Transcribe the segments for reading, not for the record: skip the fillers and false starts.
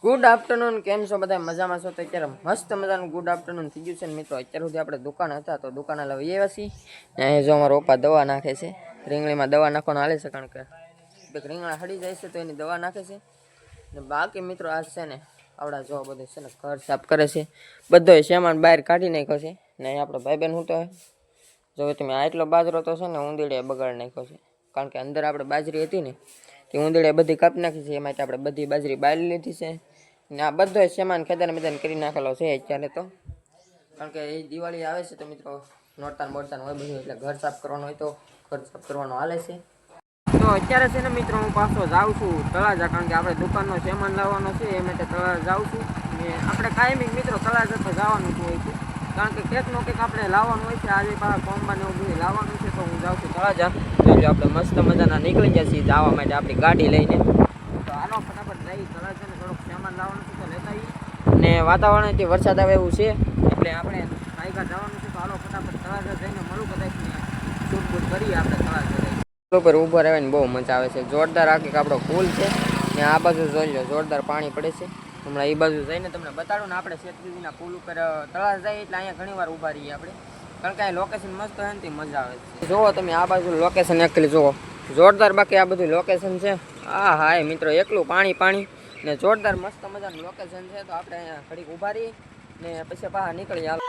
Good afternoon, કેમ છો બધા? મજામાં છો? તો અત્યારે મસ્ત મજાનું ગુડ આફ્ટરનૂન થઈ ગયું છે ને મિત્રો. અત્યાર સુધી આપણે દુકાન હતા તો દુકાને લઈ આવ્યા છીએ. અહીંયા જો અમારો પપ્પા દવા નાખે છે. રીંગણીમાં દવા નાખવાનું હાલે છે, કારણ કે રીંગણા હળી જાય છે તો એની દવા નાખે છે. ને બાકી મિત્રો આજ છે ને આવડા જો બધું છે ને ઘર સાફ કરે છે. બધો સામાન બહાર કાઢી નાખ્યો છે. ને અહીંયા આપણો ભાઈ બહેન હું તો જો તમે આટલો બાજરો તો છે ને ઊંધીડે બગાડ નાખ્યો છે, કારણ કે અંદર આપણે બાજરી હતી ને તે ઊંધીડે બધી કાપી નાખી છે. એમાંથી આપણે બધી બાજરી બાળી લીધી છે. ને આ બધો સામાન ખેદાન મેદાન કરી નાખેલો છે અત્યારે તો, કારણ કે એ દિવાળી આવે છે તો મિત્રો નોરતાન બોરતાન હોય બધું, એટલે ઘર સાફ કરવાનું હોય તો ઘર સાફ કરવાનું હાલે છે. તો અત્યારે છે ને મિત્રો હું પાછો જાઉં છું તળાજા, કારણ કે આપણે દુકાનનો સામાન લાવવાનો છે એ માટે તળાજા જાઉં છું. ને આપણે કાયમી મિત્રો તળાજા તો જવાનું જ હોય છે, કારણ કે કેકનો કેક આપણે લાવવાનું હોય છે. આજે પાછા કોમ્બાને એવું બધું લાવવાનું છે તો હું જાઉં છું તળાજા. એટલે આપણે મસ્ત મજાના નીકળી જઈએ છીએ જવા માટે આપણી ગાડી લઈને. તો હાલો ફટાફટ જઈ તળાજા ને થોડોક સામાન લાવવાનું છે તો લેતા આવીએ. ને વાતાવરણથી વરસાદ આવે એવું છે એટલે આપણે આગળ જવાનું છે. તો હાલો ફટાફટ તળાજા જઈને મળું કદાચને શૂટ કરીએ આપણે તળાજા જઈને. ઉપર ઊભો રહેવાની બહુ મજા આવે છે. જોરદાર આખી આપણો પુલ છે ને આ બાજુ જોઈ લો જોરદાર પાણી પડે છે. હમણાં એ બાજુ જઈને તમને બતાડું ને. આપણે શેઠજીના પુલ ઉપર તળાજા જાય એટલે અહીંયા ઘણી વાર ઊભા રહીએ આપણે, કારણ કે આ લોકેશન મસ્ત હોય ને તે મજા આવે છે. જુઓ તમે આ બાજુ લોકેશન એકલી જુઓ જોરદાર. બાકી આ બધું લોકેશન છે હા મિત્રો એકલું પાણી ને જોરદાર મસ્ત મજાનું લોકેશન છે. તો આપણે અહીંયા ઘડીક ઊભા રહીએ ને પછી બહાર નીકળી આવે.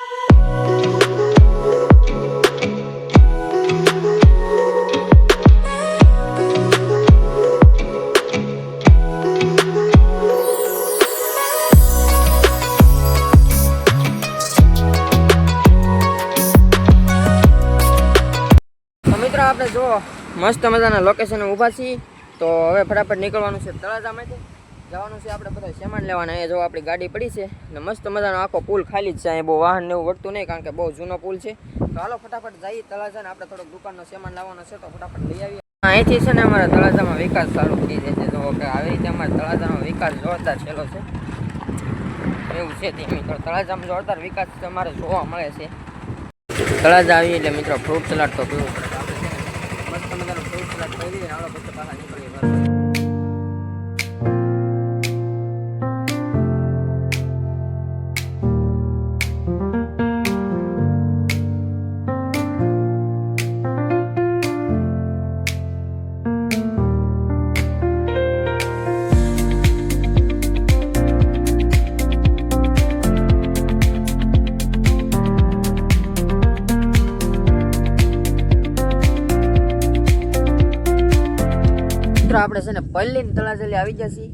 આપણે જો મસ્ત મજાના લોકેશન ઊભા છીએ. તો હવે ફટાફટ નીકળવાનું છે તળાજા માટે જવાનું છે. આપણે બધા સામાન લેવાના. અહીંયા જો આપણી ગાડી પડી છે ને મસ્ત મજાનો આખો પુલ ખાલી જ છે. અહીંયા બહુ વાહન ને એવું વળતું નહીં, કારણ કે બહુ જૂનો પુલ છે. તો હાલો ફટાફટ જઈએ તળાજા ને આપણે થોડોક દુકાનનો સામાન લાવવાનો છે તો ફટાફટ લઈ આવીએ. અહીંથી છે ને અમારા તળાજામાં વિકાસ ચાલુ થઈ જાય છે. જો કે આવી રીતે અમારા તળાજાનો વિકાસ જોરદાર છેલ્લો છે એવું છે. તે મિત્રો તળાજામાં જોરદાર વિકાસ અમારે જોવા મળે છે. તળાજા આવીએ એટલે મિત્રો ફ્રૂટ સલાડ તો પીવું પડે. મસ્ત મજાનું ફ્રૂટ સલાડ કરી દઈએ. આવડો પછી બહાર નીકળીએ બરાબર. આપણે છે ને પલ્લીને તળાજા આવી ગયા છીએ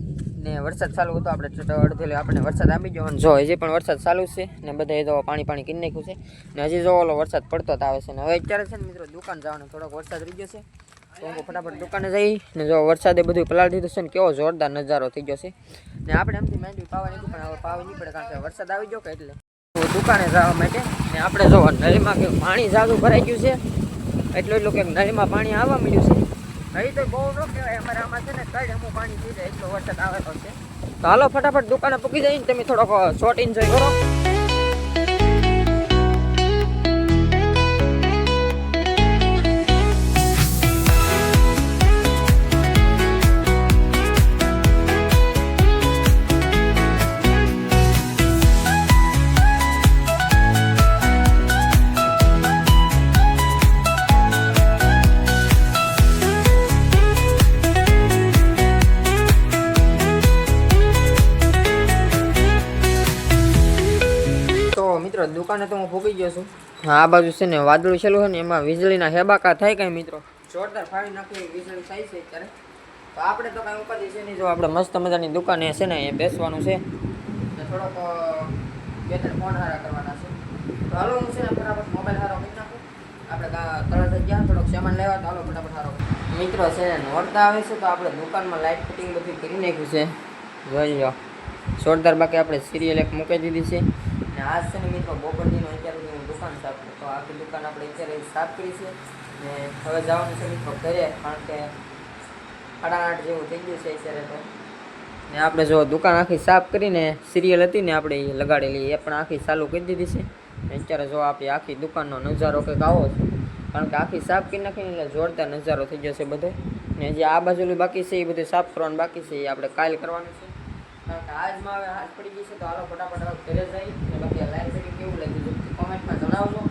ને વરસાદ ચાલુ હતો. આપણે અડધેલી આપણે વરસાદ આવી ગયો અને જો હજી પણ વરસાદ ચાલુ છે ને બધા જો પાણી કરી નાખ્યું છે ને હજી જો ઓલો વરસાદ પડતો જ આવે છે. ને હવે અત્યારે છે ને મિત્રો દુકાન જવાનો થોડોક વરસાદ રહી ગયો છે તો હું ફટાફટ દુકાને જઈ ને જો વરસાદે બધું પલાળી દીધું છે ને કેવો જોરદાર નજારો થઈ ગયો છે. ને આપણે એમથી માંડવી પાવા નહીં, પણ હવે પાવી નહીં પડે, કારણ કે વરસાદ આવી ગયો કે એટલે દુકાને જવા માટે. ને આપણે જો નળીમાં કે પાણી ઝાઝું ભરાઈ ગયું છે, એટલું કે નળીમાં પાણી આવવા મળ્યું છે. અહીં તો બહુ ન કહેવાય, અમારે આમાં છે ને કઈ અમુક પાણી થઈ જાય એટલો વરસાદ આવેલો છે. તો હાલો ફટાફટ દુકાને પૂકી જઈને તમે થોડોક શોર્ટ એન્જોય કરો. દુકાને તો હું ભૂગી ગયો છું. આ બાજુ છે ને વાદળું છેલ્લું છે ને એમાં વીજળીના હેબાકા થાય કઈ મિત્રો જોરદાર ફાડી નાખી વીજળી થાય છે અત્યારે. તો આપણે તો કાંઈ ઉપાધિ છે નહીં. જો આપણે મસ્ત મજાની દુકાને છે ને એ બેસવાનું છે ને થોડોક 2-3 ફોન હારા કરવાના છે. તો હાલો હું છે ને ફટાફટ મોબાઈલ હારો કરી નાખું. આપણે તરત જ ગયા થોડોક સામાન લેવા. તો હાલો ફટાફટ હારો મિત્રો છે ને નોરતા આવે છે તો આપણે દુકાનમાં લાઇટ ફિટિંગ બધું કરી નાખ્યું છે જોઈ લો જોરદાર. બાકી આપણે સિરિયલ એક મૂકી દીધી છે ને આજ છે ને મિત્રો બપોરથીનો અત્યારે હું દુકાન સાફ કરું. તો આખી દુકાન આપણે અત્યારે સાફ કરી છે ને હવે જવાનું છે મિત્રો ઘરે, કારણ કે 8:30 જેવું થઈ ગયું છે અત્યારે. તો ને આપણે જો દુકાન આખી સાફ કરીને સિરિયલ હતી ને આપણે એ લગાડેલી એ પણ આખી ચાલુ કરી દીધી છે. અત્યારે જો આપણી આખી દુકાનનો નજારો કંઈક આવો છે, કારણ કે આખી સાફ કરી નાખીને એટલે જોરદાર નજારો થઈ જશે બધો. ને જે આ બાજુનું બાકી છે એ બધું સાફ કરવાનું બાકી છે, એ આપણે કાલ કરવાનું છે. કારણ કે આજમાં હવે હાથ પડી ગઈ છે તો હાલો ફટાફટ હવે ઘરે જઈ અને બાકી આ લાઈવ વિડીયો કેવું લાગ્યું કોમેન્ટમાં જણાવજો.